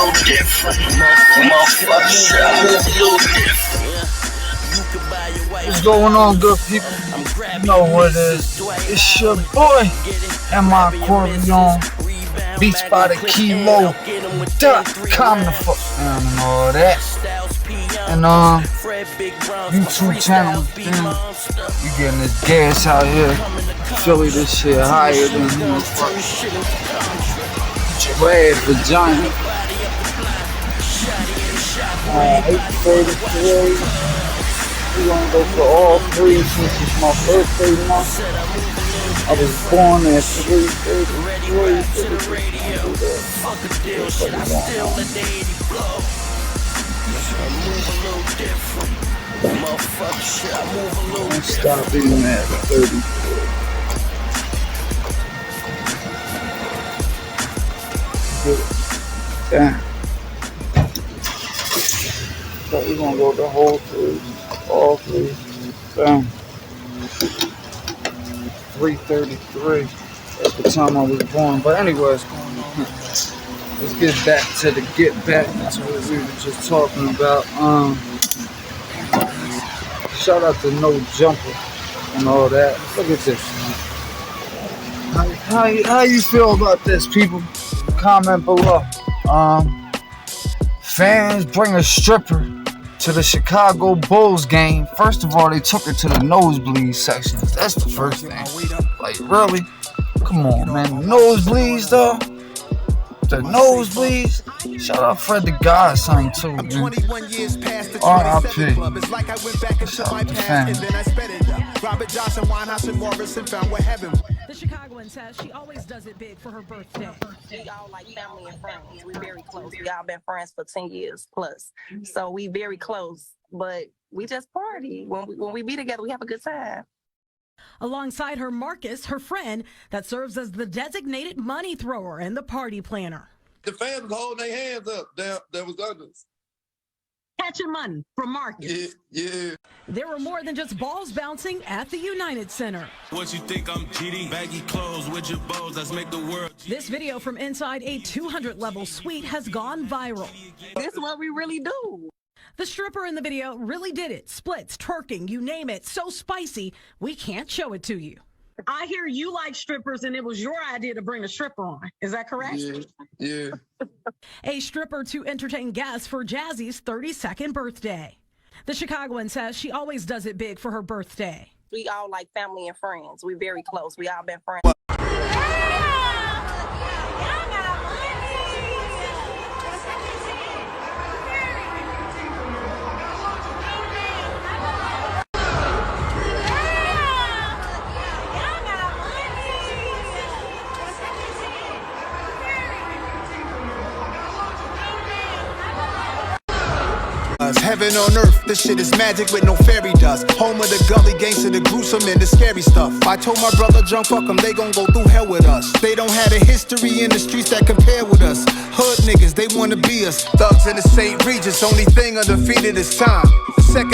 little different. Motherfucker shit, I move a little different. What's going on, good people? You know what it is. It's your boy, M-I-Corleone. Beats by the Kilo.com, the fuck down and all that. And YouTube channel, you getting this gas out here. Philly, this shit higher than red vagina. 8:33. We gonna go for all three since it's my birthday month. I was born at 3:33. I'm stopping at 34. Damn. So we're gonna go the whole three. All three. Bam. 3:33 at the time I was born. But anyways, let's get back to the get back. That's what we were just talking about. Shout out to No Jumper and all that. Look at this. How you feel about this, people? Comment below. Fans bring a stripper to the Chicago Bulls game. First of all, they took her to the nosebleed section. That's the first thing. Like, really? Come on, man. Nosebleeds, though? The nosebleeds? Shout out Fred the Godson, too, man. R.I.P. Shout out to fans. The Chicagoan says she always does it big for her birthday. We all like family and friends. We very close. We all been friends for 10 years plus. So we very close, but we just party. When we be together, we have a good time. Alongside her, Marcus, her friend, that serves as the designated money thrower and the party planner. The fans was holding their hands up. There was others. Catching money from Marcus. Yeah. There were more than just balls bouncing at the United Center. What you think I'm cheating? Baggy clothes with your bows, let's make the world. This video from inside a 200-level suite has gone viral. This is what we really do. The stripper in the video really did it. Splits, twerking, you name it. So spicy, we can't show it to you. I hear you like strippers, and it was your idea to bring a stripper on. Is that correct? Yeah. A stripper to entertain guests for Jazzy's 32nd birthday. The Chicagoan says she always does it big for her birthday. We all like family and friends. We very close. We all been friends. Heaven on earth, this shit is magic with no fairy dust. Home of the gully gangster, the gruesome and the scary stuff. I told my brother drunk, fuck them, they gon' go through hell with us. They don't have a history in the streets that compare with us. Hood niggas, they wanna be us. Thugs in the St. Regis, only thing undefeated is time. The second